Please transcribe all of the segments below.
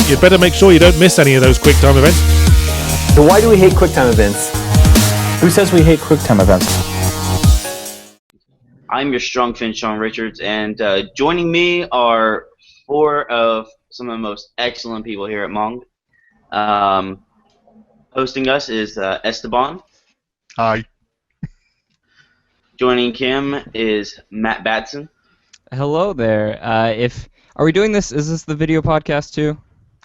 you'd better make sure you don't miss any of those QuickTime events. So why do we hate QuickTime events? Who says we hate QuickTime events? I'm your strong fin, Shawn Richards, and joining me are four of some of the most excellent people here at MONG. Hosting us is Esteban. Hi. Joining Kim is Matt Batson. Hello there. Are we doing this? Is this the video podcast too?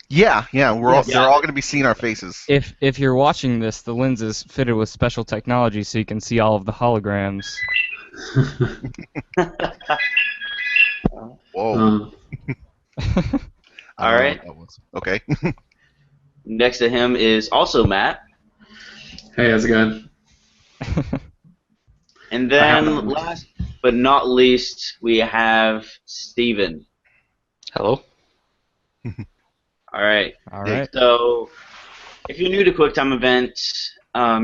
Yeah. They're all going to be seeing our faces. If you're watching this, the lens is fitted with special technology, so you can see all of the holograms. Whoa. All right. Okay. Next to him is also Matt. Hey, how's it going? And then last but not least, we have Steven. Hello. All right. All right. So, if you're new to QuickTime events,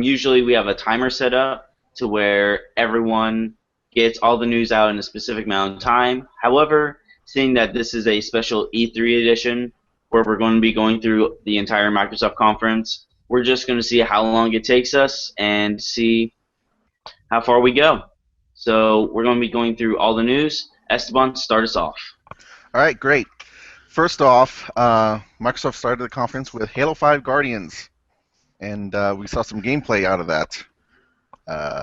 usually we have a timer set up to where everyone gets all the news out in a specific amount of time. However, seeing that this is a special E3 edition where we're going to be going through the entire Microsoft conference, we're just going to see how long it takes us and see how far we go. So we're going to be going through all the news. Esteban, start us off. All right, great. First off, Microsoft started the conference with Halo 5 Guardians, and we saw some gameplay out of that.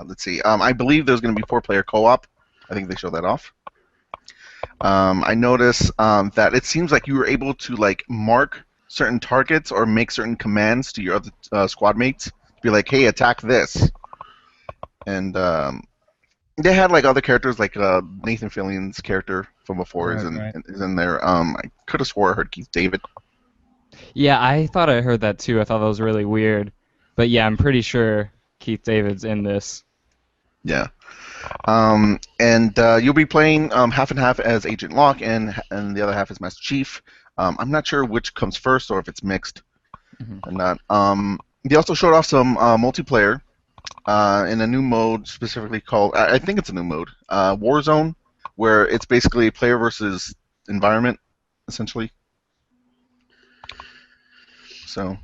Let's see. I believe there's going to be 4-player co-op. I think they showed that off. I noticed that it seems like you were able to mark certain targets or make certain commands to your other squad mates. Be like, hey, attack this. And they had other characters, like Nathan Fillion's character from before is in there. I could have swore I heard Keith David. Yeah, I thought I heard that too. I thought that was really weird. But yeah, I'm pretty sure Keith David's in this. Yeah. And you'll be playing half and half as Agent Locke and the other half as Master Chief. I'm not sure which comes first or if it's mixed or not. They also showed off some multiplayer in a new mode specifically called, I think it's a new mode, Warzone, where it's basically player versus environment, essentially. So.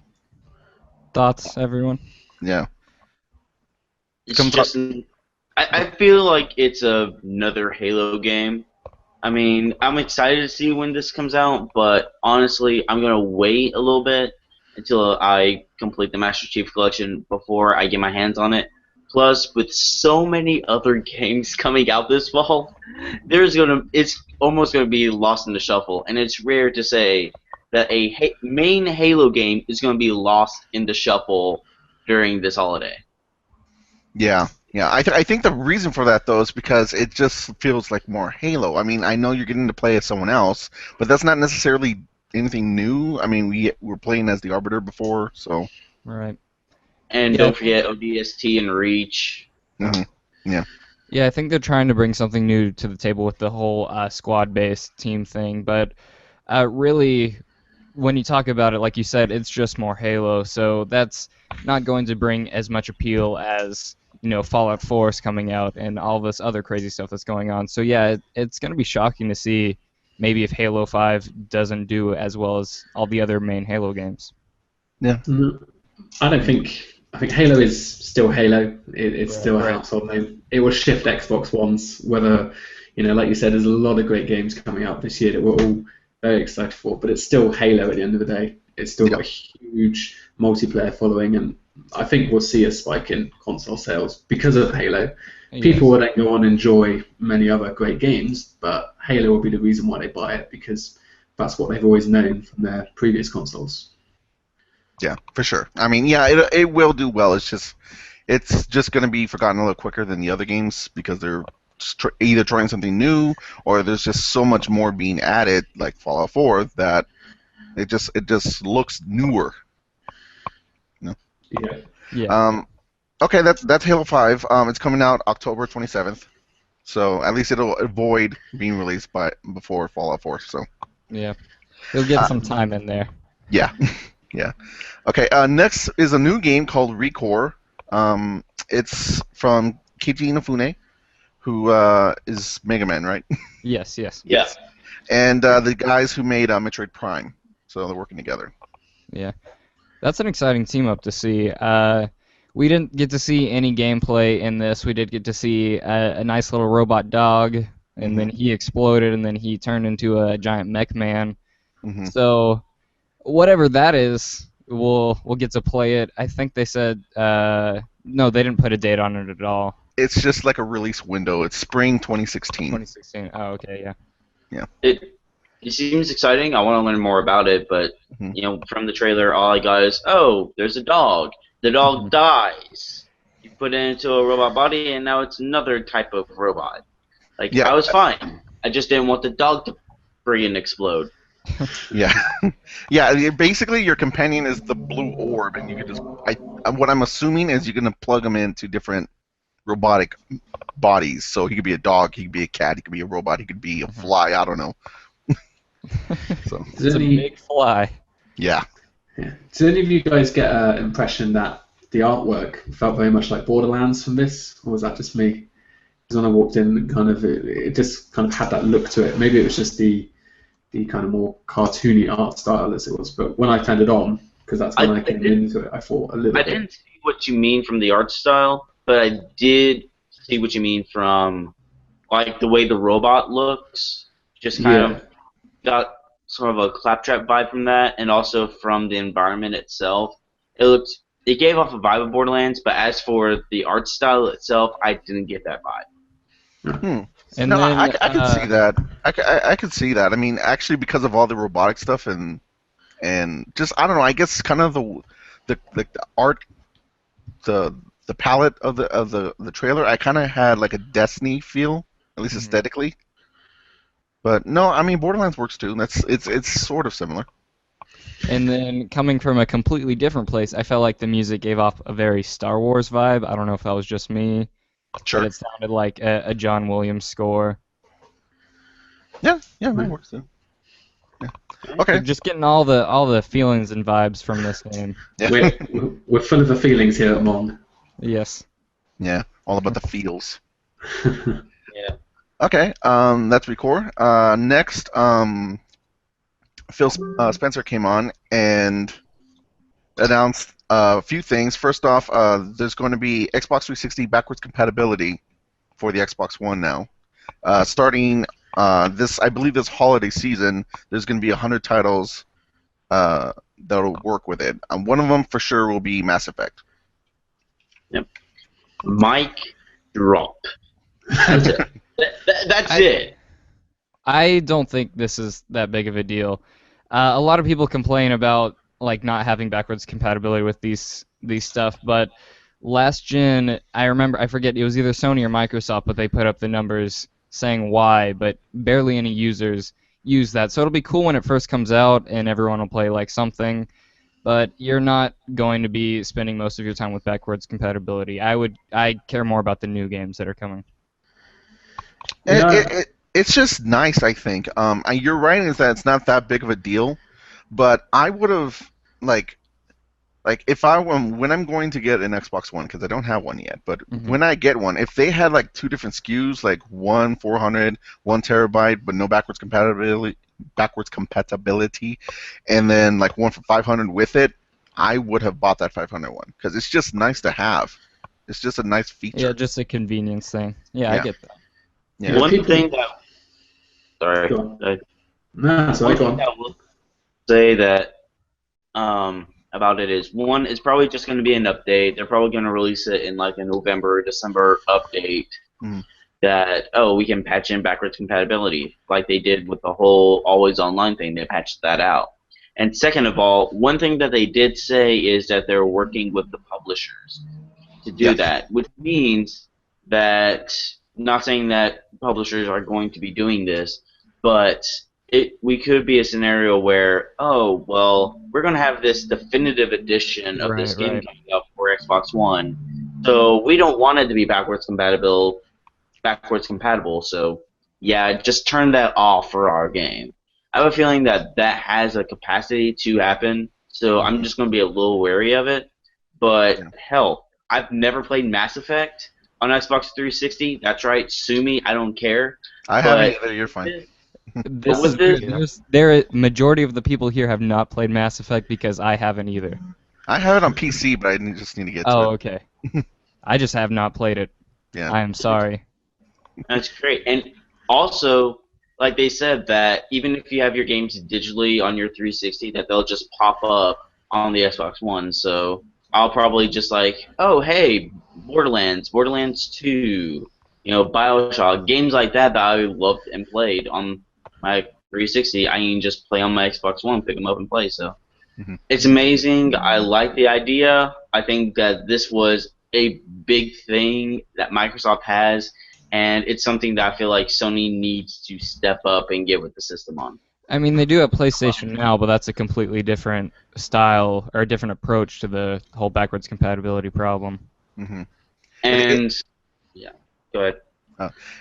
Thoughts, everyone? Yeah. I feel like it's another Halo game. I mean, I'm excited to see when this comes out, but honestly, I'm going to wait a little bit until I complete the Master Chief Collection before I get my hands on it. Plus, with so many other games coming out this fall, it's almost going to be lost in the shuffle, and it's rare to say that a main Halo game is going to be lost in the shuffle during this holiday. Yeah. I think the reason for that, though, is because it just feels like more Halo. I mean, I know you're getting to play as someone else, but that's not necessarily anything new. I mean, we were playing as the Arbiter before, so. Right. And don't forget ODST and Reach. Mm-hmm. Yeah. Yeah, I think they're trying to bring something new to the table with the whole squad-based team thing, but really, when you talk about it, like you said, it's just more Halo, so that's not going to bring as much appeal as Fallout 4 is coming out and all this other crazy stuff that's going on. So yeah, it's going to be shocking to see maybe if Halo 5 doesn't do as well as all the other main Halo games. Yeah. I think Halo is still Halo. It's still a household name. It will shift Xbox Ones, whether, like you said, there's a lot of great games coming out this year that we're all very excited for, but it's still Halo at the end of the day. It's still got a huge multiplayer following, and I think we'll see a spike in console sales because of Halo. Yes. People will then go on and enjoy many other great games, but Halo will be the reason why they buy it, because that's what they've always known from their previous consoles. Yeah, for sure. I mean, yeah, it will do well. It's just going to be forgotten a little quicker than the other games because they're either trying something new or there's just so much more being added, like Fallout 4, that it just looks newer. Yeah. Okay, that's Halo 5. It's coming out October 27th, so at least it'll avoid being released before Fallout 4. So. Yeah, you'll get some time in there. Yeah. Yeah. Okay. Next is a new game called Recore. It's from Keiji Inafune, who is Mega Man, right? Yes. Yeah. And the guys who made Metroid Prime. so they're working together. Yeah, that's an exciting team up to see. We didn't get to see any gameplay in this. We did get to see a nice little robot dog, and then he exploded, and then he turned into a giant mech man. Mm-hmm. So whatever that is, we'll get to play it. I think they said no, they didn't put a date on it at all. It's just like a release window. It's spring 2016. 2016. Oh, okay, yeah. Yeah. It seems exciting. I want to learn more about it, but from the trailer, all I got is, oh, there's a dog. The dog dies. You put it into a robot body, and now it's another type of robot. Like, I was fine. I just didn't want the dog to friggin' explode. Yeah. Yeah, basically your companion is the blue orb, and you can just... what I'm assuming is you're going to plug them into different robotic bodies. So he could be a dog, he could be a cat, he could be a robot, he could be a fly, I don't know. So it's a big fly. Yeah. Did any of you guys get an impression that the artwork felt very much like Borderlands from this, or was that just me? Because when I walked in, it just kind of had that look to it. Maybe it was just the kind of more cartoony art style as it was. But when I turned it on, because that's when I came into it, I thought a little bit. I didn't see what you mean from the art style, but I did see what you mean from like the way the robot looks. Just kind of got sort of a claptrap vibe from that, and also from the environment itself. It gave off a vibe of Borderlands, but as for the art style itself, I didn't get that vibe. And no, then, I could see that. I could see that. I mean, actually, because of all the robotic stuff and just I don't know. I guess kind of the art, the palette of the trailer. I kind of had like a Destiny feel, at least aesthetically. But no, I mean Borderlands works too. It's sort of similar. And then coming from a completely different place, I felt like the music gave off a very Star Wars vibe. I don't know if that was just me. Sure. But it sounded like a John Williams score. Yeah, that works too. Yeah. Okay. Just getting all the feelings and vibes from this game. Yeah. We're full of the feelings here at MONG. Yes. Yeah, all about the feels. Yeah. Okay, that's record. Next, Phil Spencer came on and announced a few things. First off, there's going to be Xbox 360 backwards compatibility for the Xbox One now. Starting I believe this holiday season, there's going to be 100 titles that'll work with it. One of them for sure will be Mass Effect. Yep. Mic drop. That's it. That's it. I don't think this is that big of a deal. A lot of people complain about like not having backwards compatibility with these stuff, but last gen, I forget, it was either Sony or Microsoft, but they put up the numbers saying why, but barely any users use that. So it'll be cool when it first comes out and everyone will play like something, but you're not going to be spending most of your time with backwards compatibility. I care more about the new games that are coming. It's just nice, I think. You're right is that it's not that big of a deal, but I would have like if when I'm going to get an Xbox One, because I don't have one yet, but when I get one, if they had like two different SKUs, like one 400, 1 terabyte, but no backwards compatibility, and then like one for 500 with it, I would have bought that 500 one because it's just nice to have. It's just a nice feature. Yeah, just a convenience thing. Yeah. I get that. Yeah. One thing that sorry, Go on. one thing that I will say that about it is, one, it's probably just going to be an update. They're probably going to release it in like a November, December update that, we can patch in backwards compatibility like they did with the whole always online thing. They patched that out. And second of all, one thing that they did say is that they're working with the publishers to do that, which means that, not saying that publishers are going to be doing this, but we could be a scenario where, we're going to have this definitive edition of this game coming up for Xbox One, so we don't want it to be backwards compatible, so just turn that off for our game. I have a feeling that has a capacity to happen, so I'm just going to be a little wary of it, but hell, I've never played Mass Effect on Xbox 360. That's right, sue me, I don't care. I haven't either, you're fine. This was is this? majority of the people here have not played Mass Effect because I haven't either. I have it on PC, but just need to get to Oh, it. okay. I just have not played it. Yeah. I am sorry. That's great. And also, like they said, that even if you have your games digitally on your 360, that they'll just pop up on the Xbox One. So I'll probably just like, oh, hey, Borderlands 2, BioShock, games like that I loved and played on my 360. I can just play on my Xbox One, pick them up and play. So it's amazing. I like the idea. I think that this was a big thing that Microsoft has, and it's something that I feel like Sony needs to step up and get with the system on. I mean, they do have PlayStation Now, but that's a completely different style or a different approach to the whole backwards compatibility problem. Mm-hmm. And yeah, go ahead.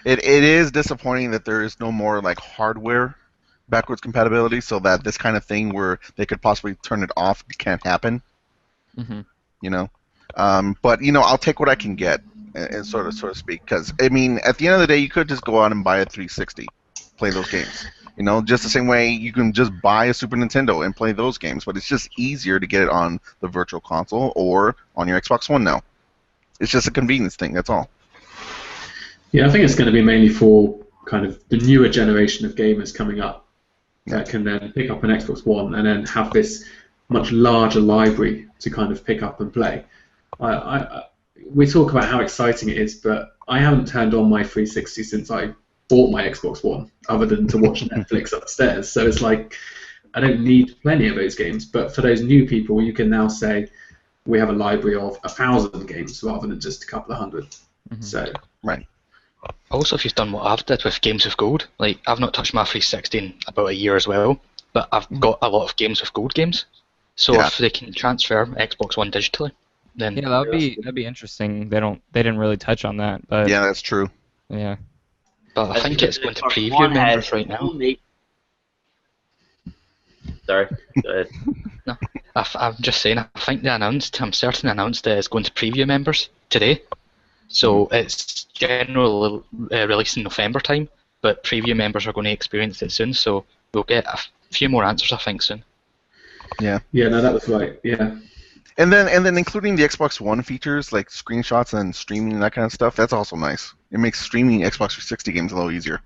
It is disappointing that there is no more like hardware backwards compatibility, so that this kind of thing where they could possibly turn it off can't happen. Mm-hmm. But I'll take what I can get, and so to speak. Because I mean, at the end of the day, you could just go out and buy a 360, play those games. Just the same way you can just buy a Super Nintendo and play those games. But it's just easier to get it on the Virtual Console or on your Xbox One now. It's just a convenience thing. That's all. Yeah, I think it's going to be mainly for kind of the newer generation of gamers coming up that can then pick up an Xbox One and then have this much larger library to kind of pick up and play. We talk about how exciting it is, but I haven't turned on my 360 since I bought my Xbox One, other than to watch Netflix upstairs. So it's like I don't need plenty of those games. But for those new people, you can now say we have a library of 1,000 games rather than just a couple of hundred. Mm-hmm. So right. Also, if you've done what I've did with Games with Gold, like I've not touched my 360 in about a year as well, but I've got a lot of Games with Gold games. So if they can transfer Xbox One digitally, then yeah, that'd be interesting. They didn't really touch on that, but yeah, that's true. Yeah, but I think it's going to preview members right now. Sorry, go ahead. No, I'm just saying. I think I'm certain they announced that it's going to preview members today. So it's generally released in November time, but preview members are going to experience it soon. So we'll get a few more answers, I think, soon. Yeah. Yeah, no, that was right. Yeah. And then including the Xbox One features like screenshots and streaming and that kind of stuff, that's also nice. It makes streaming Xbox 360 games a little easier.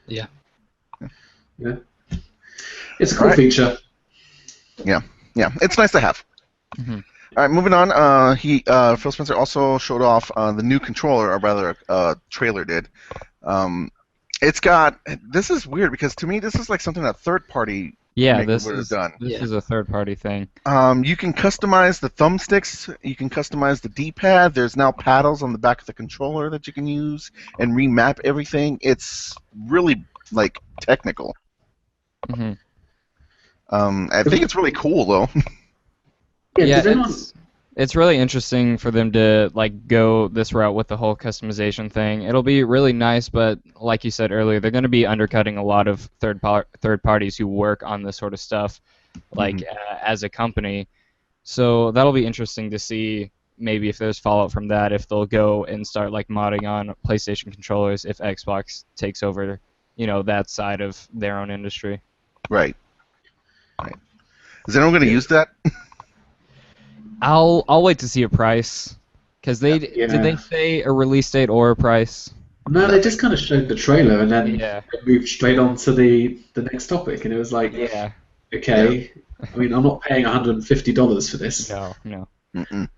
Yeah. Yeah. It's a cool feature. Yeah, it's nice to have. Mm-hmm. All right, moving on. Phil Spencer also showed off the new controller, or rather, trailer did. It's got. This is weird because to me this is like something that third party. Yeah, this is done. This is a third-party thing. You can customize the thumbsticks. You can customize the D-pad. There's now paddles on the back of the controller that you can use and remap everything. It's really like technical. Mm-hmm. I think it's really cool though. Yeah, it's really interesting for them to like go this route with the whole customization thing. It'll be really nice, but like you said earlier, they're going to be undercutting a lot of third parties who work on this sort of stuff, like as a company. So that'll be interesting to see. Maybe if there's fallout from that, if they'll go and start like modding on PlayStation controllers if Xbox takes over, that side of their own industry. Right. Is anyone going to use that? I'll wait to see a price, because did they say a release date or a price? No, they just kind of showed the trailer and then moved straight on to the next topic, and it was like, okay. I mean, I'm not paying $150 for this. No. Mm-mm.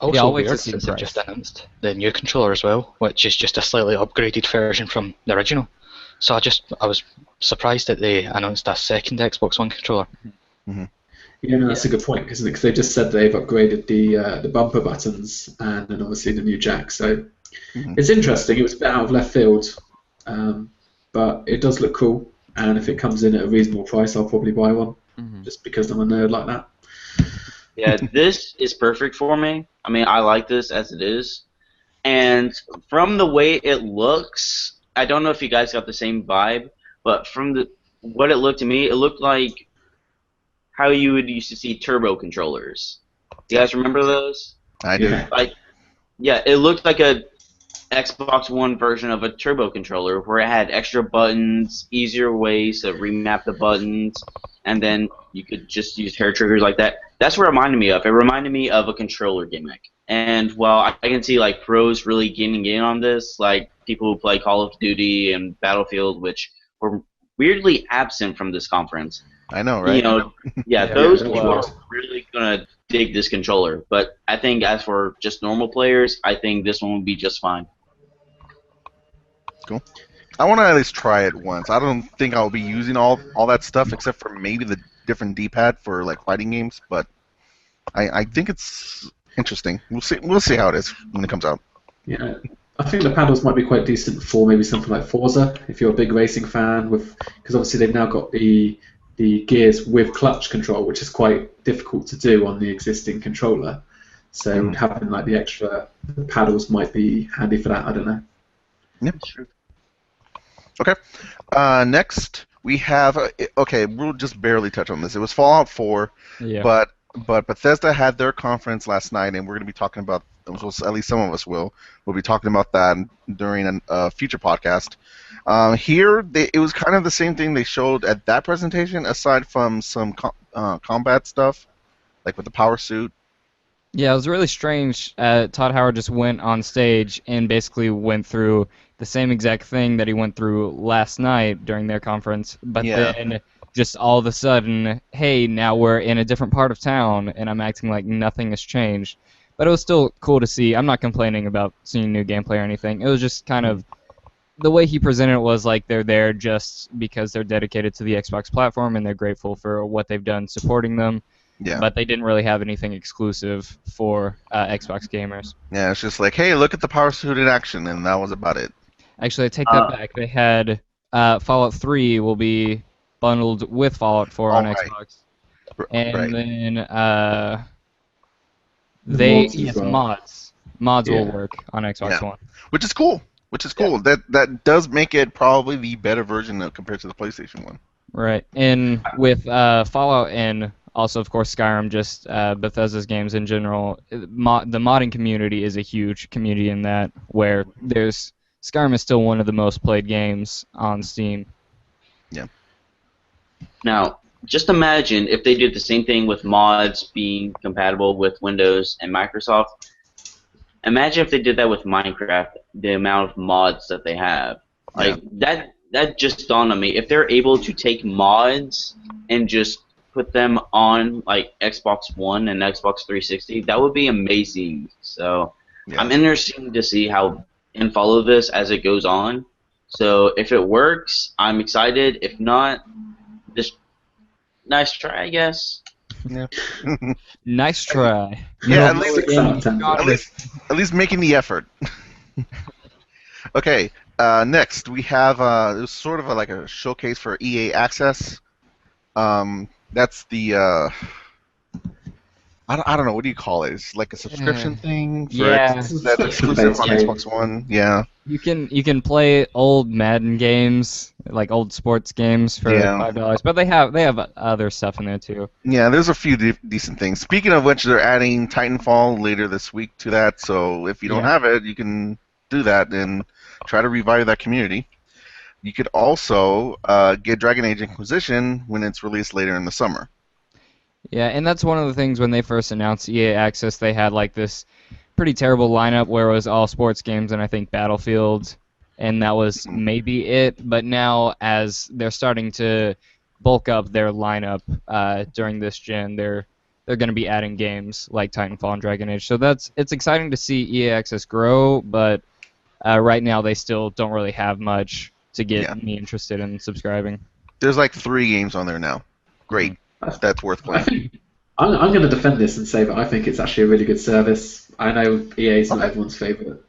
Also, I'll wait to weird see the since they've price. just announced the new controller as well, which is just a slightly upgraded version from the original. So I was surprised that they announced a second Xbox One controller. Mm-hmm. Yeah, no, that's a good point, isn't it? Because they just said they've upgraded the bumper buttons and then obviously the new jack. So it's interesting. It was a bit out of left field, but it does look cool. And if it comes in at a reasonable price, I'll probably buy one, just because I'm a nerd like that. Yeah, this is perfect for me. I mean, I like this as it is. And from the way it looks, I don't know if you guys got the same vibe, but from what it looked to me, it looked like how you would used to see turbo controllers. Do you guys remember those? I do. Yeah. It looked like a Xbox One version of a turbo controller where it had extra buttons, easier ways to remap the buttons, and then you could just use hair triggers like that. That's what it reminded me of. It reminded me of a controller gimmick. And while I can see like pros really getting in on this, like people who play Call of Duty and Battlefield, which were weirdly absent from this conference. I know, right? Those people are really gonna dig this controller. But I think as for just normal players, I think this one would be just fine. Cool. I want to at least try it once. I don't think I'll be using all that stuff except for maybe the different D-pad for like fighting games, but I think it's interesting. We'll see how it is when it comes out. Yeah, I think the paddles might be quite decent for maybe something like Forza if you're a big racing fan, because obviously they've now got the gears with clutch control, which is quite difficult to do on the existing controller. So having like the extra paddles might be handy for that. I don't know. Yep. Sure. Okay. Next, we have. Okay, we'll just barely touch on this. It was Fallout 4, but Bethesda had their conference last night, and we're going to be talking about. At least some of us will. We'll be talking about that during a future podcast. Here, it was kind of the same thing they showed at that presentation, aside from some combat stuff, like with the power suit. Yeah, it was really strange. Todd Howard just went on stage and basically went through the same exact thing that he went through last night during their conference, but then just all of a sudden, hey, now we're in a different part of town, and I'm acting like nothing has changed. But it was still cool to see. I'm not complaining about seeing new gameplay or anything. It was just kind of the way he presented it was like they're there just because they're dedicated to the Xbox platform and they're grateful for what they've done supporting them. Yeah. But they didn't really have anything exclusive for Xbox gamers. Yeah, it's just like, hey, look at the power suit in action, and that was about it. Actually, I take that back. They had Fallout 3 will be bundled with Fallout 4 on Xbox. And then mods will work on Xbox One. Which is cool. Yeah. That does make it probably the better version compared to the PlayStation 1. Right. And with Fallout and also, of course, Skyrim, just Bethesda's games in general, the modding community is a huge community in that, where Skyrim is still one of the most played games on Steam. Yeah. Now, just imagine if they did the same thing with mods being compatible with Windows and Microsoft. Imagine if they did that with Minecraft, the amount of mods that they have. Like that just dawned on me. If they're able to take mods and just put them on like Xbox One and Xbox 360, that would be amazing. So I'm interested to see how and follow this as it goes on. So if it works, I'm excited. If not, just nice try, I guess. Yeah. Nice try. Yeah, at least making the effort. Okay. Next, we have it was sort of like a showcase for EA Access. That's the I don't know, what do you call it? It's like a subscription thing for that's exclusive on Xbox One. Yeah. You can play old Madden games, like old sports games for $5, but they have other stuff in there too. Yeah, there's a few decent things. Speaking of which, they're adding Titanfall later this week to that, so if you don't have it, you can do that and try to revive that community. You could also get Dragon Age Inquisition when it's released later in the summer. Yeah, and that's one of the things when they first announced EA Access, they had like this pretty terrible lineup where it was all sports games and I think Battlefield, and that was maybe it. But now, as they're starting to bulk up their lineup during this gen, they're going to be adding games like Titanfall and Dragon Age. So it's exciting to see EA Access grow, but right now they still don't really have much to get me interested in subscribing. There's like 3 games on there now. Great. That's worth playing. I'm going to defend this and say that I think it's actually a really good service. I know EA is not everyone's favorite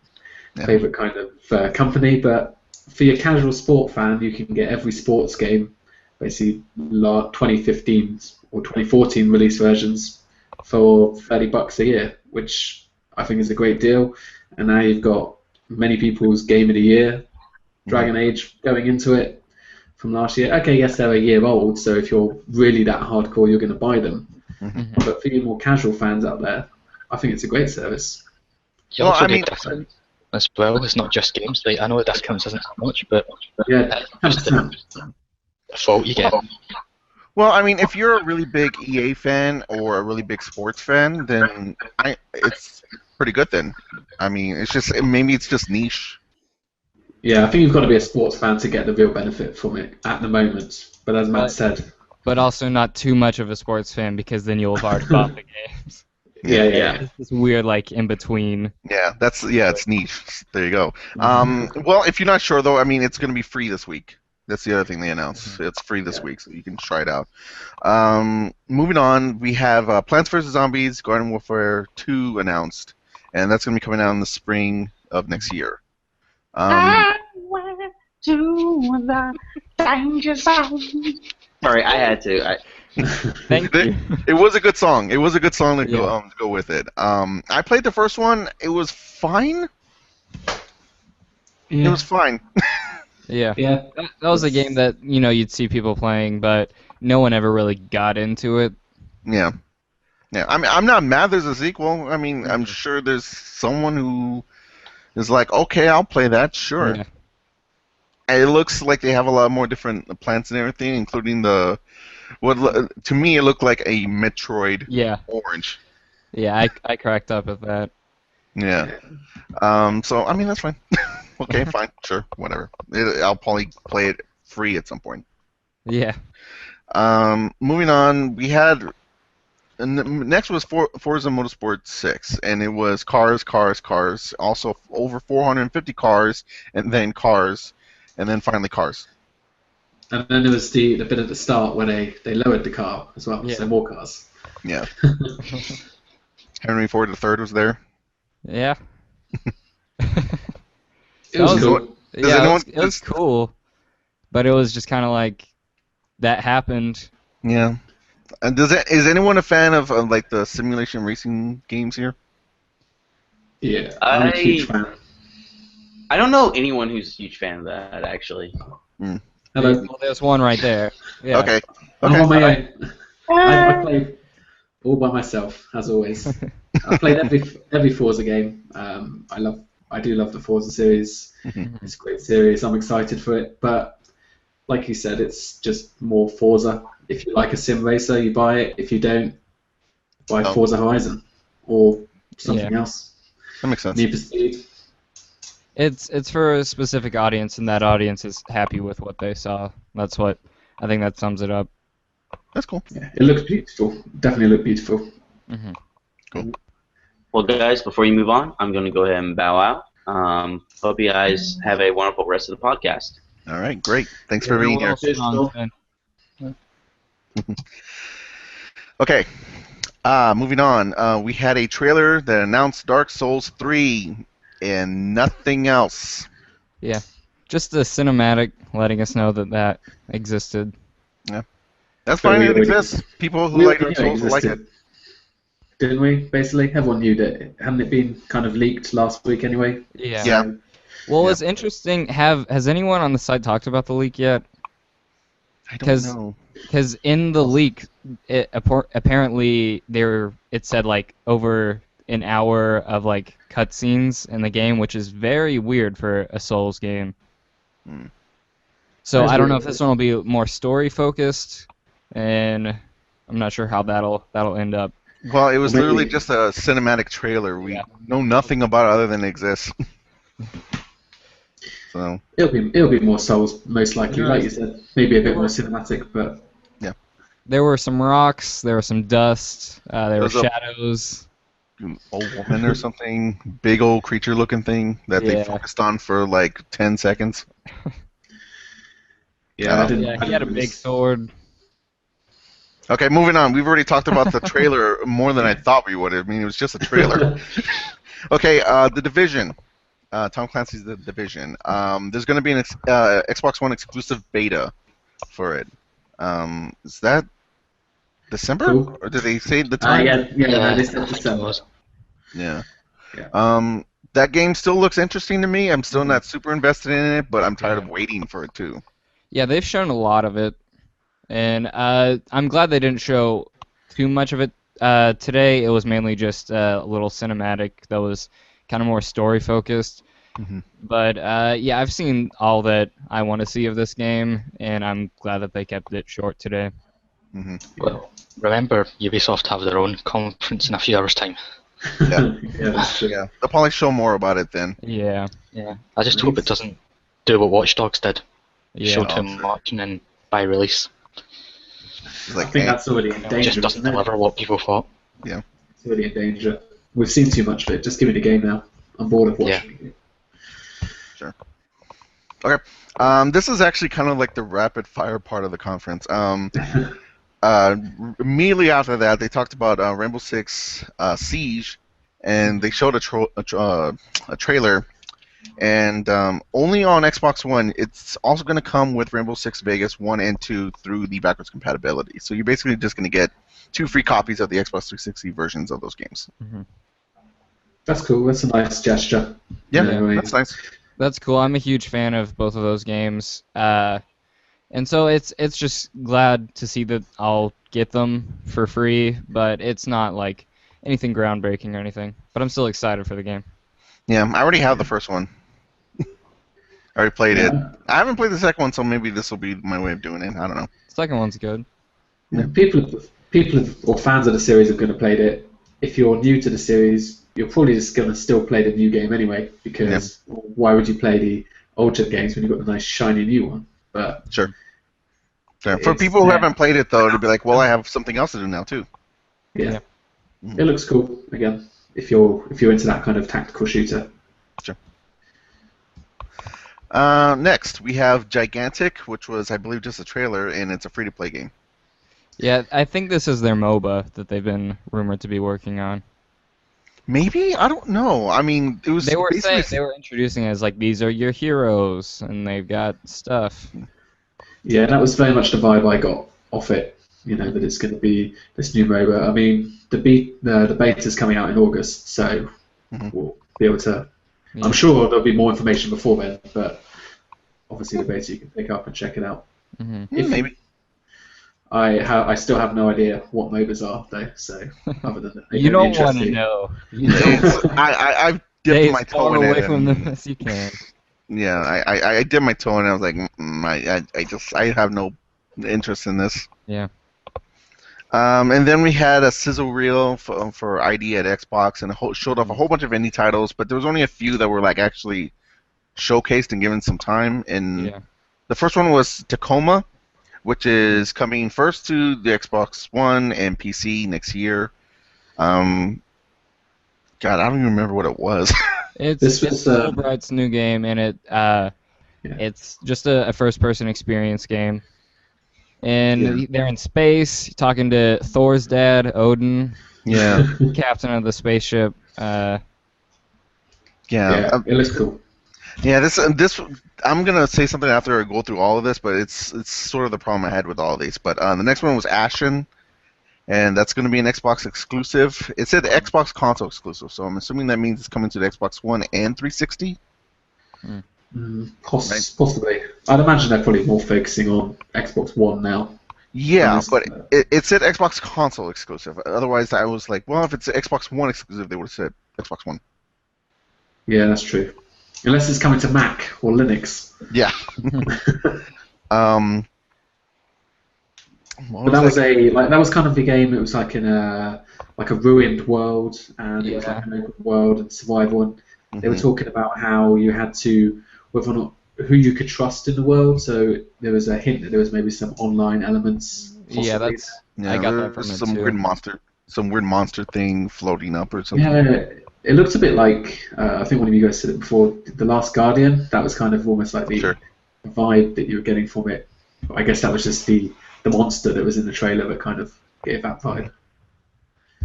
kind of company, but for your casual sport fan, you can get every sports game, basically 2015 or 2014 release versions for $30 a year, which I think is a great deal. And now you've got many people's game of the year, Dragon Age, going into it. From last year. Okay, yes, they're a year old, so if you're really that hardcore, you're going to buy them. But for you more casual fans out there, I think it's a great service. You also get different as well. It's not just games. Like, I know the discounts isn't that much, but Yeah, just the fault you get. Well, I mean, if you're a really big EA fan or a really big sports fan, then it's pretty good then. I mean, it's just maybe it's just niche. yeah. I think you've got to be a sports fan to get the real benefit from it at the moment. But as Matt said, But also not too much of a sports fan because then you'll have already bought the games. yeah. It's this weird like in between. Yeah, it's niche. There you go. Well, if you're not sure though, I mean, it's going to be free this week. That's the other thing they announced. It's free this week, so you can try it out. Moving on, we have Plants vs. Zombies Garden Warfare 2 announced, and that's going to be coming out in the spring of next year. I went to the danger zone. Sorry, I had to. Thank you. It was a good song. It was a good song to go with it. I played the first one. It was fine. It was fine. Yeah. Yeah. That was a game that, you'd see people playing, but no one ever really got into it. Yeah. I mean, I'm not mad there's a sequel. I mean, I'm sure there's someone who is like, okay, I'll play that, sure. Yeah. And it looks like they have a lot more different plants and everything, including to me it looked like a Metroid orange. Yeah, I cracked up at that. Yeah. So I mean that's fine. Okay, fine, sure, whatever. I'll probably play it free at some point. Yeah. Moving on, we had next was Forza Motorsport 6, and it was cars. Also over 450 cars, and then cars, and then finally cars. And then there was the bit at the start where they lowered the car as well, so more cars. Yeah. Henry Ford III was there. Yeah. It was cool. It was cool, but it was just kind of like that happened. Yeah. And is anyone a fan of like the simulation racing games here? Yeah, I'm a huge fan. I don't know anyone who's a huge fan of that, actually. Hello. Well, there's one right there. Yeah. Okay. I'm on my own. I play all by myself, as always. I've played every Forza game. I do love the Forza series. It's a great series. I'm excited for it. But like you said, it's just more Forza. If you like a sim racer, you buy it. If you don't, buy Forza Horizon or something else. That makes sense. Need for Speed. It's for a specific audience, and that audience is happy with what they saw. That's what I think that sums it up. That's cool. Yeah, it looks beautiful. Definitely look beautiful. Cool. Well, guys, before you move on, I'm going to go ahead and bow out. Hope you guys have a wonderful rest of the podcast. All right, great. Thanks for being here. Okay. Moving on. We had a trailer that announced Dark Souls 3 and nothing else. Yeah. Just a cinematic letting us know that existed. Yeah. That's fine. It exists. People who like Dark Souls like it. Didn't we? Basically, everyone knew that. Hadn't it been kind of leaked last week anyway? Yeah. Yeah. Well, it's interesting. Has anyone on the site talked about the leak yet? I don't know. Because in the leak, apparently it said like over an hour of like cutscenes in the game, which is very weird for a Souls game. So I don't know if this one will be more story focused, and I'm not sure how that'll end up. Well, it was literally just a cinematic trailer. We know nothing about it other than it exists. So it'll be more Souls most likely, like you said. Maybe a bit more cinematic, but there were some rocks, there was some dust, there were shadows. An old woman or something, big old creature-looking thing that they focused on for like 10 seconds. He had a big sword. Okay, moving on. We've already talked about the trailer more than I thought we would. I mean, it was just a trailer. Okay, The Division. Tom Clancy's The Division. There's going to be an Xbox One exclusive beta for it. Is that December? Cool. Or did they say the time? Yeah, they said December. Yeah. That game still looks interesting to me. I'm still not super invested in it, but I'm tired of waiting for it too. Yeah, they've shown a lot of it, and I'm glad they didn't show too much of it today. It was mainly just a little cinematic that was kind of more story focused. But yeah, I've seen all that I want to see of this game, and I'm glad that they kept it short today. Well, remember, Ubisoft have their own conference in a few hours' time. Yeah. Yeah, that's true. Yeah, they'll probably show more about it then. Yeah. Yeah. I just hope it doesn't do what Watch Dogs did. Yeah. Show too much and then by release It's like, I think that's already in danger. just doesn't isn't it? deliver what people thought. It's already in danger. We've seen too much of it. Just give me the game now. I'm bored of watching it. Sure. Okay. This is actually kind of like the rapid fire part of the conference. Immediately after that, they talked about Rainbow Six Siege, and they showed a trailer. And only on Xbox One, it's also going to come with Rainbow Six Vegas 1 and 2 through the backwards compatibility. So you're basically just going to get 2 free copies of the Xbox 360 versions of those games. That's cool. That's a nice gesture. Yeah, Yeah. that's nice. That's cool. I'm a huge fan of both of those games. And so it's just glad to see that I'll get them for free, but it's not like anything groundbreaking or anything. But I'm still excited for the game. Yeah, I already have the first one. I already played it. I haven't played the second one, so maybe this will be my way of doing it. I don't know. The second one's good. Yeah, people or fans of the series are going to play it. If you're new to the series, you're probably just going to still play the new game anyway, because why would you play the old gen games when you've got the nice shiny new one? But Sure. For people who haven't played it, though, to be like, well, I have something else to do now, too. yeah, it looks cool again. If you're into that kind of tactical shooter. Sure. Next, we have Gigantic, which was, I believe, just a trailer, and it's a free-to-play game. Yeah, I think this is their MOBA that they've been rumored to be working on. Maybe? I don't know. I mean, it was They were basically... saying, they were introducing it as like, these are your heroes, and they've got stuff. Yeah, that was very much the vibe I got off it. You know, that it's going to be this new MOBA. I mean, the beta's coming out in August, so we'll be able to... Yeah. I'm sure there'll be more information before then, but obviously the beta you can pick up and check it out. Maybe. I still have no idea what MOBAs are, though, so other than that, You don't want to know. You I've dipped Stay my as toe far in away it. from and- them as you can. Yeah, I dipped my toe in it. I was like, I have no interest in this. Yeah. And then we had a sizzle reel for ID at Xbox, and showed off a whole bunch of indie titles, but there was only a few that were like actually showcased and given some time. And the first one was Tacoma, which is coming first to the Xbox One and PC next year. God, I don't even remember what it was. It's Fulbright's new game, and it's just a first-person experience game. And they're in space, talking to Thor's dad, Odin. Yeah. Captain of the spaceship. Yeah, it looks cool. Yeah, this I'm gonna say something after I go through all of this, but it's sort of the problem I had with all of these. But the next one was Ashen, and that's gonna be an Xbox exclusive. It said Xbox console exclusive, so I'm assuming that means it's coming to the Xbox One and 360. Possibly. I'd imagine they're probably more focusing on Xbox One now. Yeah, but it said Xbox console exclusive. Otherwise, I was like, well, if it's Xbox One exclusive, they would have said Xbox One. Yeah, that's true. Unless it's coming to Mac or Linux. Yeah. But that was kind of the game. It was like in a ruined world, and it was like an open world and survival. And they were talking about how you had to, whether or not who you could trust in the world. So there was a hint that there was maybe some online elements. Yeah, I got that from it some too. weird monster thing floating up or something. Yeah, it looked a bit like I think one of you guys said it before. The Last Guardian. That was kind of almost like the vibe that you were getting from it. But I guess that was just the monster that was in the trailer that kind of gave that vibe.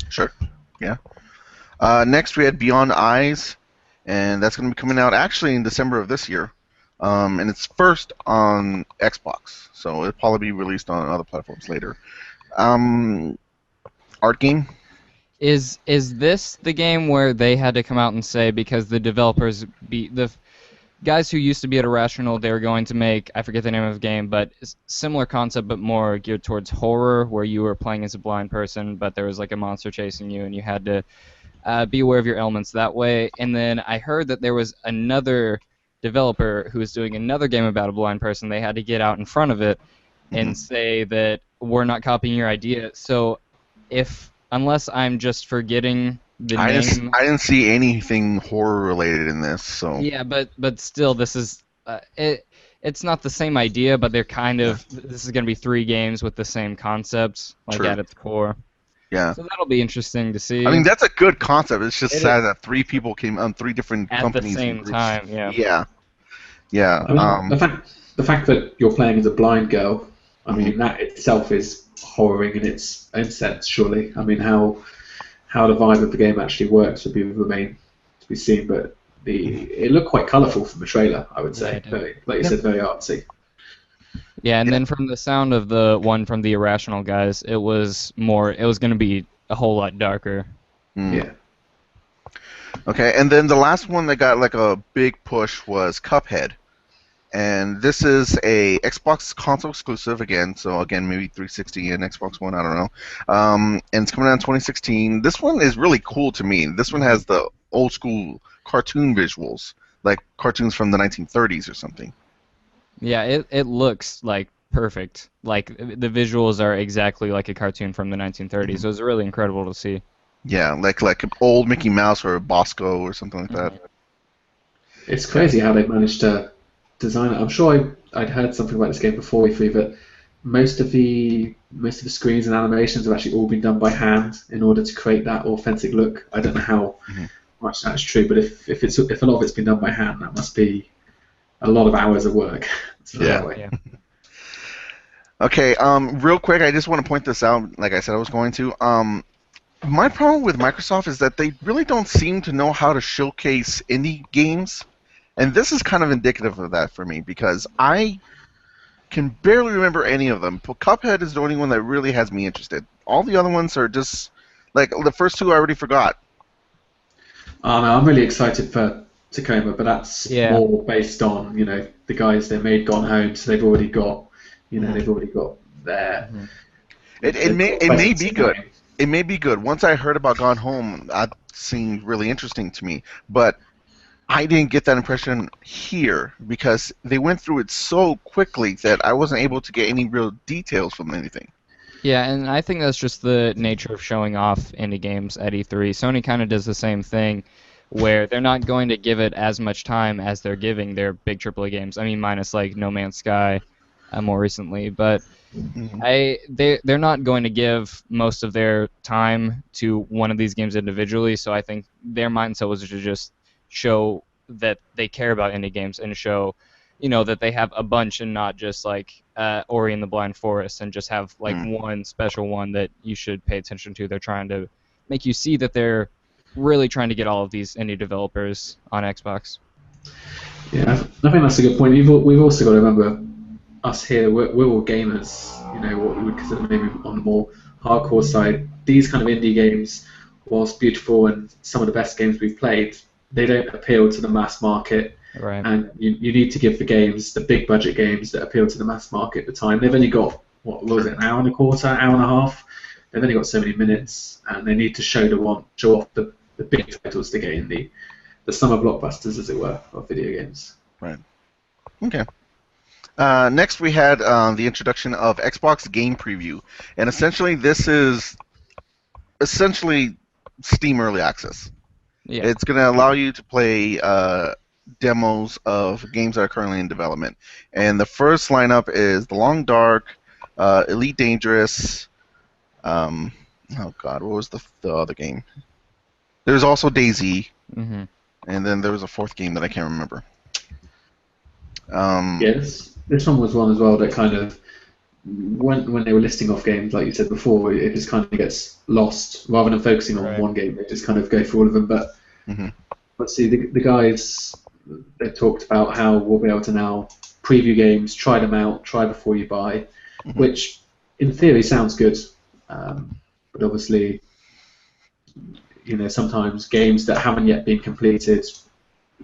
Sure. Yeah. Next we had Beyond Eyes, and that's going to be coming out actually in December of this year. And it's first on Xbox, so it'll probably be released on other platforms later. Art game. Is this the game where they had to come out and say, because the developers, the guys who used to be at Irrational, they were going to make, I forget the name of the game, but similar concept but more geared towards horror, where you were playing as a blind person, but there was like a monster chasing you, and you had to be aware of your elements that way. And then I heard that there was another developer who was doing another game about a blind person. They had to get out in front of it and say that we're not copying your idea. So unless I'm just forgetting the name. I didn't see anything horror related in this, so. Yeah, but still, this is it's not the same idea, but they're kind of. This is going to be 3 games with the same concepts, like at its core. Yeah. So that'll be interesting to see. I mean, that's a good concept. It's just sad that 3 people came on 3 different companies at the same time. Yeah. Yeah. I mean, the fact that you're playing as a blind girl, I mean, that itself is horroring in its own sense, surely. I mean, how the vibe of the game actually works would remain to be seen, but it looked quite colourful from the trailer, I would say. Very, like you said, very artsy. Yeah, and then from the sound of the one from the Irrational guys, it was going to be a whole lot darker. Yeah. Okay, and then the last one that got like a big push was Cuphead. And this is a Xbox console exclusive again, so again maybe 360 and Xbox One, I don't know. And it's coming out in 2016. This one is really cool to me. This one has the old school cartoon visuals, like cartoons from the 1930s or something. Yeah, it looks like perfect. Like the visuals are exactly like a cartoon from the 1930s. So it's really incredible to see. Yeah, like old Mickey Mouse or Bosco or something like that. It's crazy how they managed to design it. I'm sure I'd heard something about this game before E3, but most of the screens and animations have actually all been done by hand in order to create that authentic look. I don't know how much that's true, but if a lot of it's been done by hand, that must be a lot of hours of work. Yeah. Okay, real quick, I just want to point this out, like I said I was going to. My problem with Microsoft is that they really don't seem to know how to showcase indie games, and this is kind of indicative of that for me, because I can barely remember any of them. Cuphead is the only one that really has me interested. All the other ones are just, like, the first 2 I already forgot. No, I'm really excited for Tacoma, but that's more based on, the guys that made Gone Home, so they've already got, they've already got their... It may be good. It may be good. Once I heard about Gone Home, that seemed really interesting to me, but I didn't get that impression here because they went through it so quickly that I wasn't able to get any real details from anything. Yeah, and I think that's just the nature of showing off indie games at E3. Sony kind of does the same thing, where they're not going to give it as much time as they're giving their big AAA games. I mean, minus like No Man's Sky more recently, but they're not going to give most of their time to one of these games individually, so I think their mindset was to just show that they care about indie games and show, that they have a bunch and not just like Ori and the Blind Forest and just have like one special one that you should pay attention to. They're trying to make you see that they're really trying to get all of these indie developers on Xbox. Yeah, I think that's a good point. We've also got to remember, us here, we're all gamers, what we would consider maybe on the more hardcore side. These kind of indie games, whilst beautiful and some of the best games we've played, they don't appeal to the mass market. Right. And you need to give the games, the big budget games that appeal to the mass market, the time. They've only got, an hour and a quarter, hour and a half? They've only got so many minutes, and they need to show off the big titles to get in the summer blockbusters, as it were, of video games. Right. Okay. Next, we had the introduction of Xbox Game Preview, and essentially this is Steam Early Access. Yeah. It's going to allow you to play demos of games that are currently in development, and the first lineup is The Long Dark, Elite Dangerous. Oh God, what was the other game? There's also DayZ, and then there was a 4th game that I can't remember. Yes. This one was one as well that kind of, when they were listing off games, like you said before, it just kind of gets lost. Rather than focusing on one game, they just kind of go for all of them. But let's see, the guys, they've talked about how we'll be able to now preview games, try them out, try before you buy, which in theory sounds good. But obviously, sometimes games that haven't yet been completed,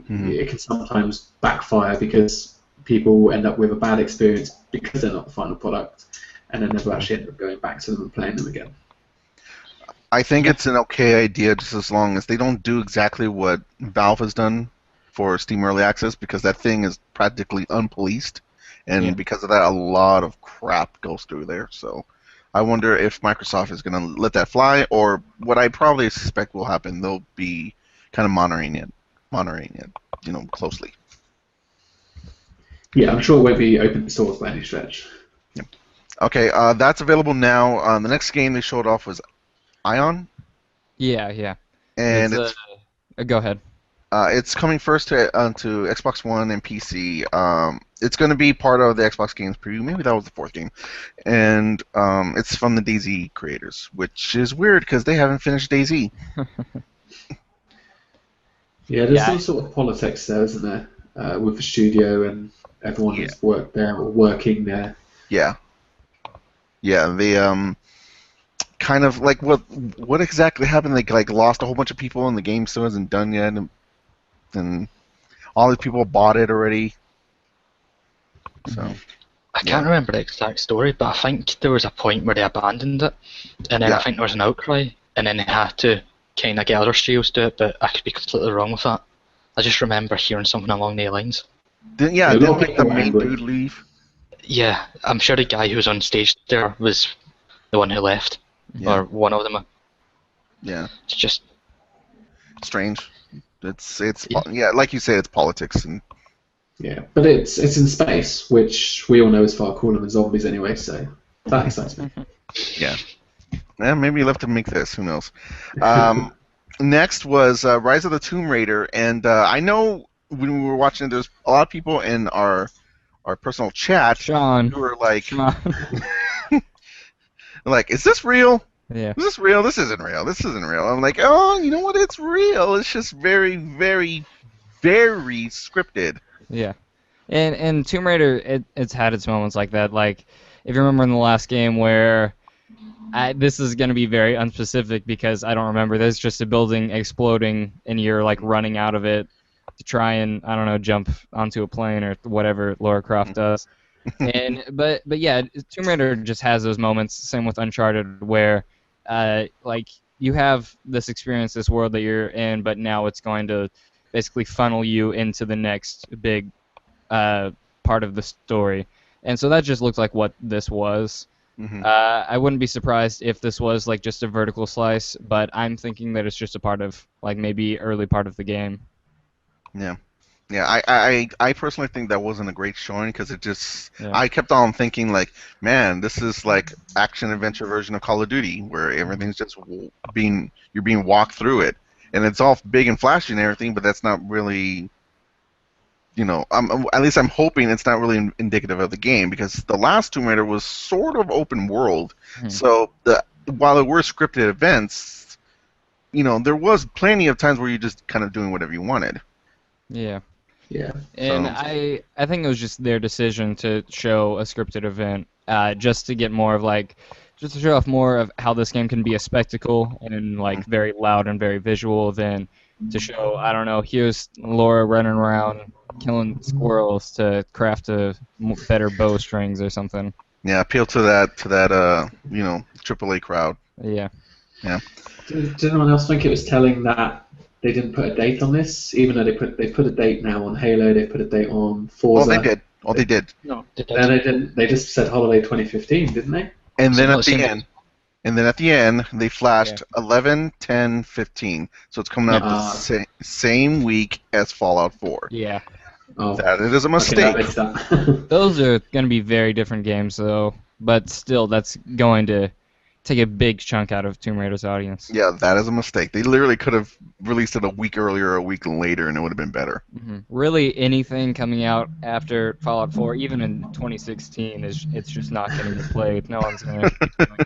it can sometimes backfire because people end up with a bad experience because they're not the final product, and then never actually end up going back to them and playing them again. I think it's an okay idea just as long as they don't do exactly what Valve has done for Steam Early Access, because that thing is practically unpoliced, and because of that, a lot of crap goes through there. So I wonder if Microsoft is going to let that fly, or what I probably suspect will happen, they'll be kind of monitoring it, closely. Yeah, I'm sure it won't be open source by any stretch. Yep. Okay, that's available now. The next game they showed off was Ion. Yeah. And Go ahead. It's coming first to Xbox One and PC. It's going to be part of the Xbox Games Preview. Maybe that was the fourth game. And it's from the DayZ creators, which is weird because they haven't finished DayZ. Yeah, there's some sort of politics there, isn't there, with the studio and everyone that's worked there or working there. Yeah. Yeah, they kind of like what exactly happened? They like lost a whole bunch of people and the game still isn't done yet, and all these people bought it already. So I can't remember the exact story, but I think there was a point where they abandoned it, and then I think there was an outcry, and then they had to kind of get other studios to do it, but I could be completely wrong with that. I just remember hearing something along the lines. Didn't like the main dude leave? Yeah, I'm sure the guy who was on stage there was the one who left, or one of them. Yeah. It's just strange. It's like you say, it's politics and. Yeah, but it's in space, which we all know is far cooler than zombies anyway, so that excites me. Yeah. Maybe you'll have to make this. Who knows? Next was Rise of the Tomb Raider, and I know when we were watching, there's a lot of people in our personal chat Shawn, who were like, like, is this real? Yeah. Is this real? This isn't real. This isn't real. I'm like, oh, you know what? It's real. It's just very, very, very scripted. Yeah, and Tomb Raider, it's had its moments like that. Like, if you remember in the last game where, this is going to be very unspecific because I don't remember. There's just a building exploding and you're like running out of it to try and, I don't know, jump onto a plane or whatever Lara Croft does. But yeah, Tomb Raider just has those moments. Same with Uncharted, where like you have this experience, this world that you're in, but now it's going to basically funnel you into the next big part of the story. And so that just looked like what this was. I wouldn't be surprised if this was like just a vertical slice, but I'm thinking that it's just a part of like maybe early part of the game. Yeah. I personally think that wasn't a great showing because it just I kept on thinking like, man, this is like action adventure version of Call of Duty where everything's just you're being walked through it. And it's all big and flashy and everything, but that's not really, at least I'm hoping it's not really indicative of the game, because the last Tomb Raider was sort of open world. So while there were scripted events, there was plenty of times where you're just kind of doing whatever you wanted. Yeah. Yeah. And I think it was just their decision to show a scripted event, just to get more of like, just to show off more of how this game can be a spectacle and like very loud and very visual, than to show, I don't know, here's Laura running around killing squirrels to craft a better bowstrings or something. Yeah, appeal to that AAA crowd. Yeah. Yeah. Did anyone else think it was telling that they didn't put a date on this, even though they put a date now on Halo, they put a date on Forza? Oh, they did. No, they No, they didn't. They just said holiday 2015, didn't they? And then at the end, they flashed 11, 10, 15. So it's coming out the same week as Fallout 4. Yeah. Oh. That it is a mistake. Those are going to be very different games, though. But still, that's going to take a big chunk out of Tomb Raider's audience. Yeah, that is a mistake. They literally could have released it a week earlier or a week later, and it would have been better. Really, anything coming out after Fallout 4, even in 2016, it's just not getting played. No one's going to.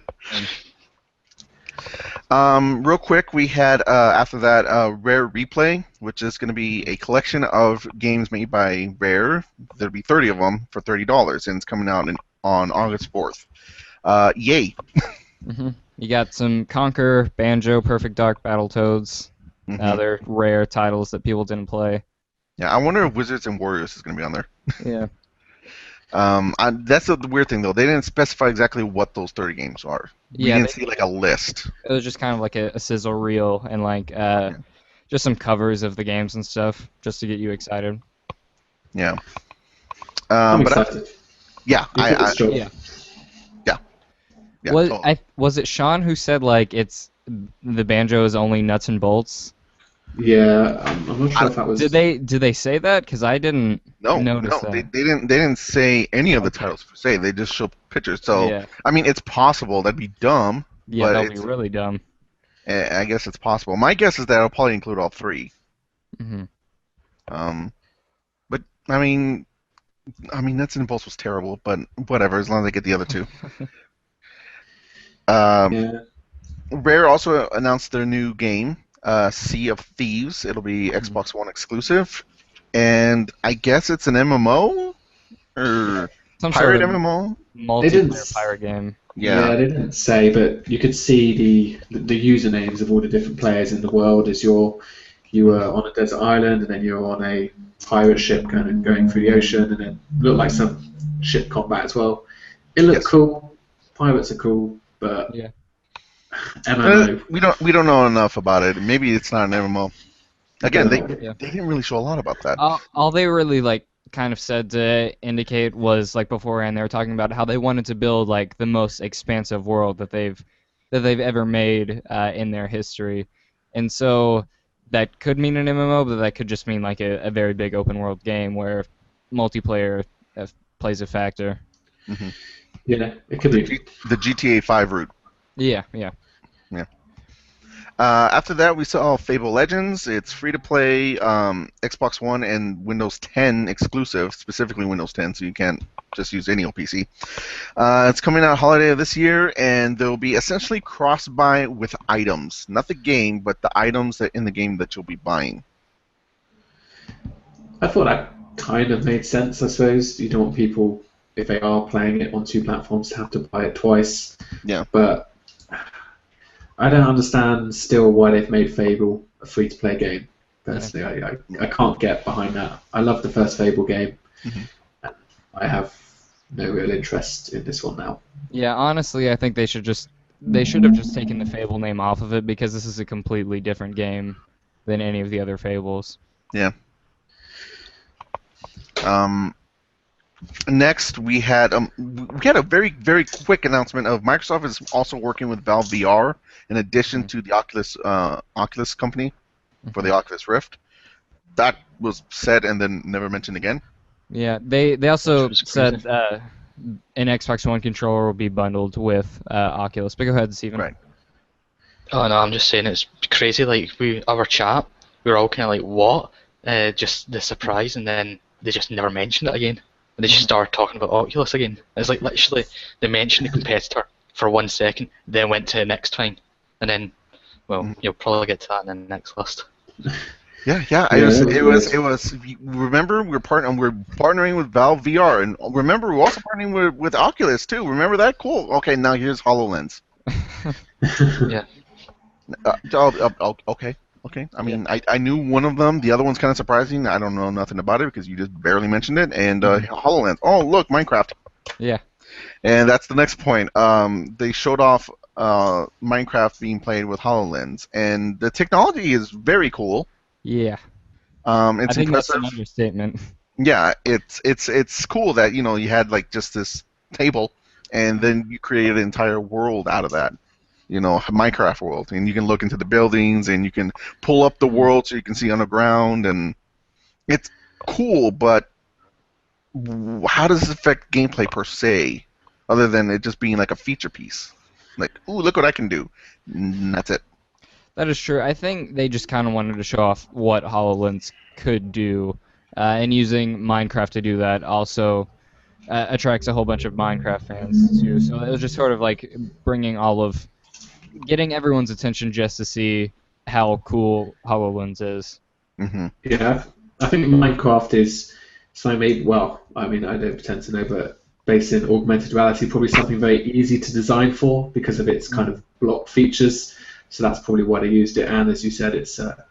Real quick, we had after that Rare Replay, which is going to be a collection of games made by Rare. There'll be 30 of them for $30, and it's coming out on August 4th. Yay! You got some Conquer, Banjo, Perfect Dark, Battletoads, other Rare titles that people didn't play. Yeah, I wonder if Wizards and Warriors is going to be on there. Yeah. That's the weird thing, though. They didn't specify exactly what those 30 games are. We Yeah, didn't see like a list. it was just kind of like a sizzle reel and like just some covers of the games and stuff, just to get you excited. Yeah. I'm but excited. yeah, Yeah. yeah. Was it Shawn who said like it's the banjo is only nuts and bolts? Yeah, I'm not sure if that was. Did they say that? Because I didn't notice that. They didn't say any of the titles per se. They just showed pictures. So Yeah. I mean, it's possible. That'd be dumb. Yeah, but that'll be really dumb. I guess it's possible. My guess is that it'll probably include all 3. Hmm. But I mean, Nuts and Bolts was terrible. But whatever, as long as they get the other 2. Yeah. Rare also announced their new game, Sea of Thieves. It'll be Xbox One exclusive, and I guess it's an MMO or Some pirate sort of MMO. multiplayer pirate game. Yeah, they didn't say, but you could see the usernames of all the different players in the world as you were on a desert island, and then you were on a pirate ship kind of going through the ocean, and then it looked like some ship combat as well. It looked cool. Pirates are cool, but Yeah. MMO. We don't know enough about it. Maybe it's not an MMO. Again, they Yeah. didn't really show a lot about that. All they really like kind of said to indicate was like beforehand they were talking about how they wanted to build like the most expansive world that they've ever made in their history, and so that could mean an MMO, but that could just mean like a very big open world game where multiplayer plays a factor. Mm-hmm. Yeah, it could be. The GTA 5 route. Yeah. After that, we saw Fable Legends. It's free to play, Xbox One and Windows 10 exclusive, specifically Windows 10, so you can't just use any old PC. It's coming out holiday of this year, and there will be essentially cross-buy with items. Not the game, but the items that in the game that you'll be buying. I thought that kind of made sense, I suppose. You don't want people, if they are playing it on 2 platforms, to have to buy it twice. Yeah. But I don't understand still why they've made Fable a free-to-play game. Personally, I can't get behind that. I love the first Fable game. Mm-hmm. And I have no real interest in this one now. Yeah, honestly, I think they should have just taken the Fable name off of it, because this is a completely different game than any of the other Fables. Yeah. Next, we had a very, very quick announcement of Microsoft is also working with Valve VR in addition to the Oculus company for the Oculus Rift. That was said and then never mentioned again. Yeah, they also said an Xbox One controller will be bundled with Oculus. But go ahead, Steven. Right. Oh no, I'm just saying it's crazy. Like our chat, we were all kind of like, what? Just the surprise, and then they just never mentioned it again. And they just started talking about Oculus again. It's like literally they mentioned the competitor for 1 second, then went to the next thing, and then, well, you'll probably get to that in the next list. Yeah. It was. Remember, we're partnering with Valve VR, and remember, we're also partnering with Oculus too. Remember that? Cool. Okay, now here's HoloLens. Yeah. Okay. I mean, I knew one of them. The other one's kind of surprising. I don't know nothing about it because you just barely mentioned it. And HoloLens. Oh, look, Minecraft. Yeah. And that's the next point. They showed off Minecraft being played with HoloLens, and the technology is very cool. Yeah. It's I think impressive. that's an understatement. Yeah, it's cool that you had like just this table, and then you created an entire world out of that. Minecraft world, and you can look into the buildings, and you can pull up the world so you can see underground, and it's cool. But how does this affect gameplay per se, other than it just being like a feature piece? Like, ooh, look what I can do. And that's it. That is true. I think they just kind of wanted to show off what HoloLens could do, and using Minecraft to do that also attracts a whole bunch of Minecraft fans too. So it was just sort of like getting everyone's attention just to see how cool HoloLens is. Mm-hmm. Yeah, I think Minecraft is something made, well, I mean, I don't pretend to know, but based in augmented reality, probably something very easy to design for because of its kind of block features. So that's probably why they used it. And as you said, it's a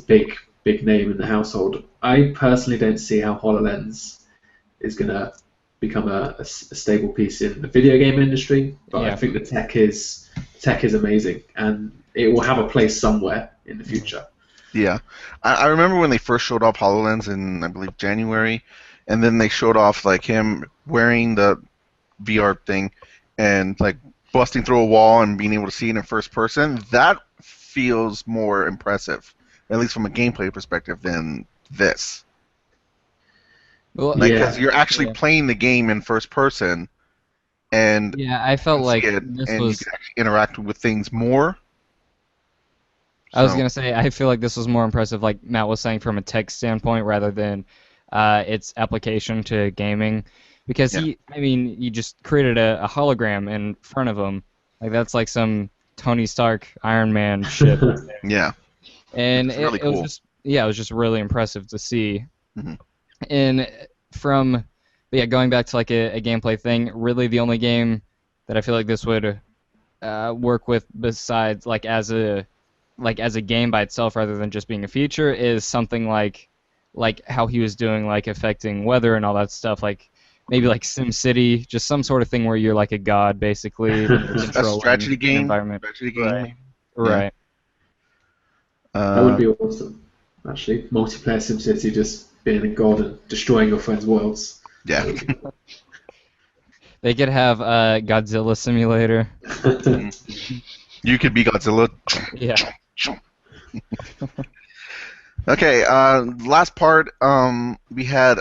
big name in the household. I personally don't see how HoloLens is going to become a stable piece in the video game industry. But I think the tech is amazing, and it will have a place somewhere in the future. Yeah, I remember when they first showed off HoloLens in, I believe, January, and then they showed off like him wearing the VR thing and like busting through a wall and being able to see it in first person. That feels more impressive, at least from a gameplay perspective, than this. Well, Because you're actually playing the game in first person, and I felt like you can actually interact with things more. I was gonna say, I feel like this was more impressive, like Matt was saying, from a tech standpoint rather than its application to gaming, because you just created a hologram in front of him, like that's like some Tony Stark Iron Man shit. Yeah, and really it was just it was just really impressive to see. And going back to like a gameplay thing, really the only game that I feel like this would work with besides like as a game by itself rather than just being a feature is something like how he was doing, like affecting weather and all that stuff, like maybe like SimCity, just some sort of thing where you're like a god basically. A strategy game. Environment. Right. That would be awesome, actually. Multiplayer SimCity, just being a god and destroying your friends' worlds. Yeah. They could have Godzilla Simulator. You could be Godzilla. Yeah. Okay, last part, we had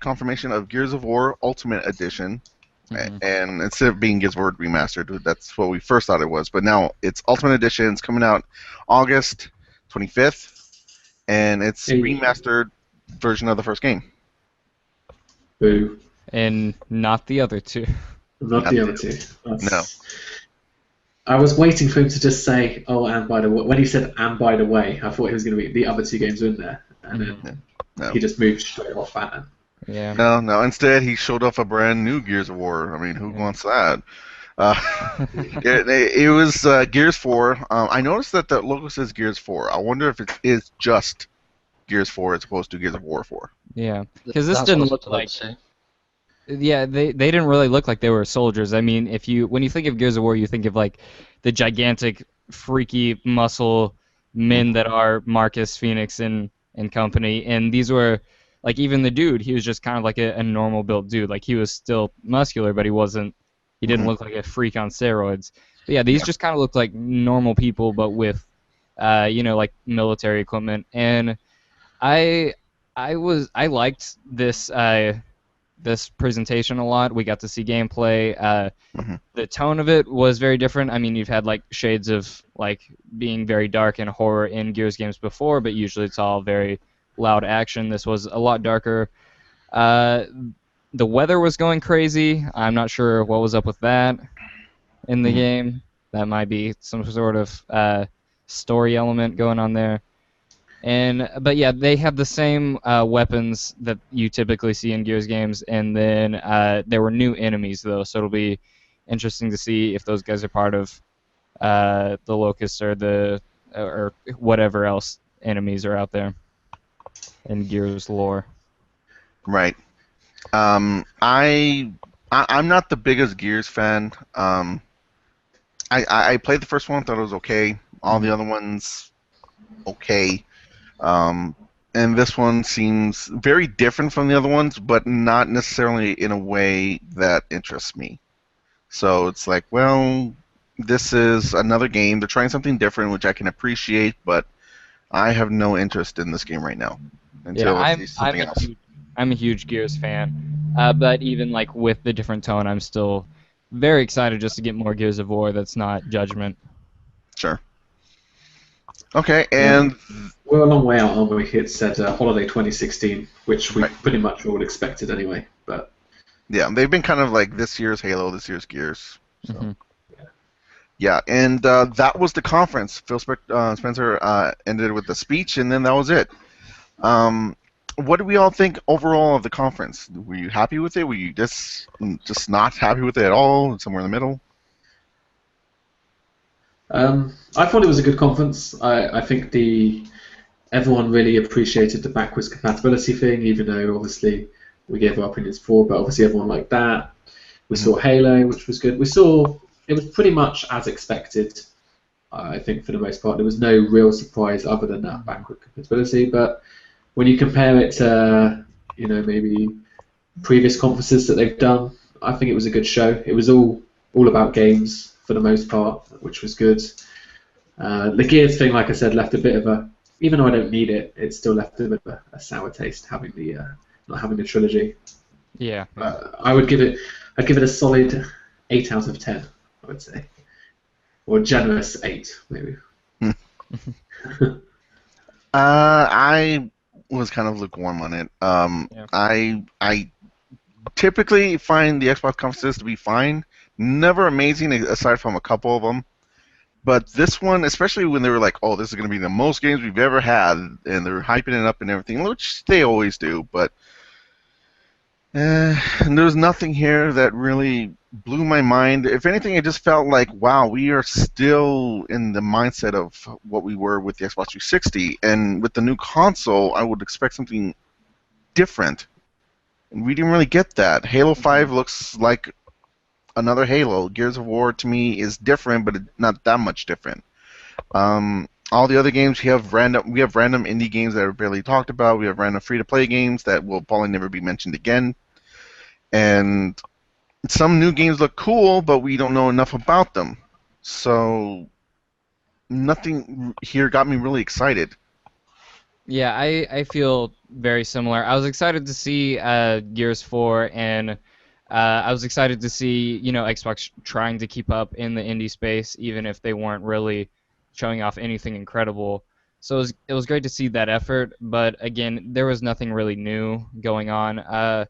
confirmation of Gears of War Ultimate Edition, and instead of being Gears of War Remastered, that's what we first thought it was, but now it's Ultimate Edition. It's coming out August 25th, and it's remastered version of the first game. Boo. And not the other two. Not the other two. No. I was waiting for him to just say, "Oh, and by the way," when he said "and by the way," I thought he was going to be the other two games were in there, and then he just moved straight off that. Yeah. No. Instead, he showed off a brand new Gears of War. I mean, who wants that? It was Gears 4. I noticed that the logo says Gears 4. I wonder if it is just Gears 4 as opposed to Gears of War 4. Yeah, because this didn't look like. Yeah, they didn't really look like they were soldiers. I mean, when you think of Gears of War, you think of like the gigantic, freaky muscle men that are Marcus, Phoenix, and company. And these were like, even the dude, he was just kind of like a normal built dude. Like he was still muscular, but he didn't look like a freak on steroids. But yeah, these just kind of looked like normal people, but with like military equipment. And I liked this presentation a lot. We got to see gameplay. The tone of it was very different. I mean, you've had like shades of like being very dark and horror in Gears games before, but usually it's all very loud action. This was a lot darker. The weather was going crazy. I'm not sure what was up with that in the game. That might be some sort of story element going on there. But yeah, they have the same weapons that you typically see in Gears games, and then there were new enemies though, so it'll be interesting to see if those guys are part of the Locusts or whatever else enemies are out there in Gears lore. Right. I'm not the biggest Gears fan. I played the first one, thought it was okay. All the other ones, okay. And this one seems very different from the other ones, but not necessarily in a way that interests me. So it's like, well, this is another game. They're trying something different, which I can appreciate, but I have no interest in this game right now until I see something else. I'm a huge Gears fan, but even like with the different tone, I'm still very excited just to get more Gears of War that's not Judgment. Sure. Okay, and we're a long way out, aren't we? It said holiday 2016, which we pretty much all expected anyway. But yeah, they've been kind of like this year's Halo, this year's Gears. So. Yeah, and that was the conference. Phil Spencer ended with the speech, and then that was it. What do we all think overall of the conference? Were you happy with it? Were you just not happy with it at all? Somewhere in the middle? I thought it was a good conference. I think everyone really appreciated the backwards compatibility thing, even though obviously we gave our opinions for, but obviously everyone liked that. We saw Halo, which was good. It was pretty much as expected, I think, for the most part. There was no real surprise other than that backward compatibility, but when you compare it to, maybe previous conferences that they've done, I think it was a good show. It was all about games for the most part, which was good. The Gears thing, like I said, left a bit of a, even though I don't need it, it still left a bit of a sour taste having the not having the trilogy. Yeah. I'd give it a solid 8 out of 10, I would say, or generous 8 maybe. I was kind of lukewarm on it. I typically find the Xbox conferences to be fine, never amazing aside from a couple of them. But this one, especially when they were like, "Oh, this is going to be the most games we've ever had," and they're hyping it up and everything, which they always do. But and there was nothing here that really blew my mind. If anything, it just felt like, wow, we are still in the mindset of what we were with the Xbox 360. And with the new console, I would expect something different. And we didn't really get that. Halo 5 looks like another Halo. Gears of War, to me, is different, but not that much different. All the other games, we have random indie games that are barely talked about. We have random free-to-play games that will probably never be mentioned again. And some new games look cool, but we don't know enough about them. So nothing here got me really excited. Yeah, I feel very similar. I was excited to see Gears 4, and I was excited to see Xbox trying to keep up in the indie space, even if they weren't really showing off anything incredible. So it was great to see that effort, but again, there was nothing really new going on.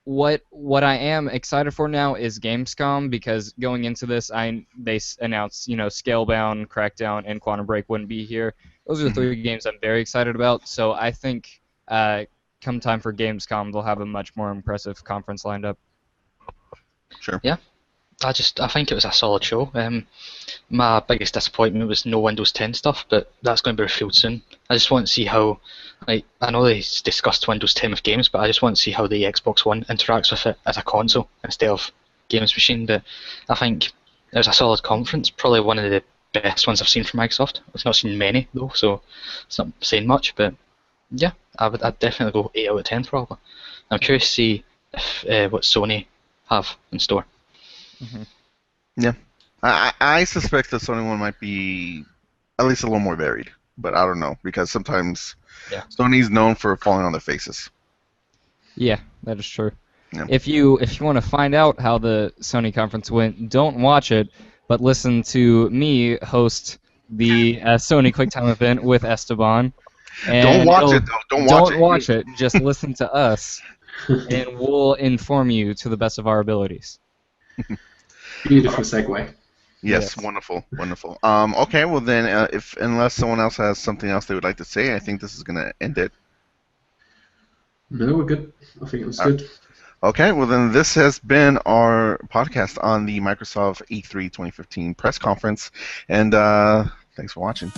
What I am excited for now is Gamescom, because going into this, they announced Scalebound, Crackdown, and Quantum Break wouldn't be here. Those are the 3 games I'm very excited about. So I think come time for Gamescom, they'll have a much more impressive conference lined up. Sure. Yeah, I think it was a solid show. My biggest disappointment was no Windows 10 stuff, but that's going to be revealed soon. I just want to see how, I know they discussed Windows 10 with games, but I just want to see how the Xbox One interacts with it as a console instead of games machine. But I think it was a solid conference, probably one of the best ones I've seen from Microsoft. I've not seen many though, so it's not saying much. But yeah, I'd definitely go 8 out of 10 probably. I'm curious to see if, what Sony have in store. Mm-hmm. Yeah, I suspect the Sony one might be at least a little more varied, but I don't know, because sometimes Sony's known for falling on their faces. Yeah, that is true. Yeah. If you want to find out how the Sony conference went, don't watch it, but listen to me host the Sony QuickTime event with Esteban. Don't watch it, though. Don't watch it. Just listen to us, and we'll inform you to the best of our abilities. Beautiful segue. Yes, wonderful. Okay, well then, unless someone else has something else they would like to say, I think this is going to end it. No, we're good. I think it was good. Okay, well then, this has been our podcast on the Microsoft E3 2015 press conference, and thanks for watching.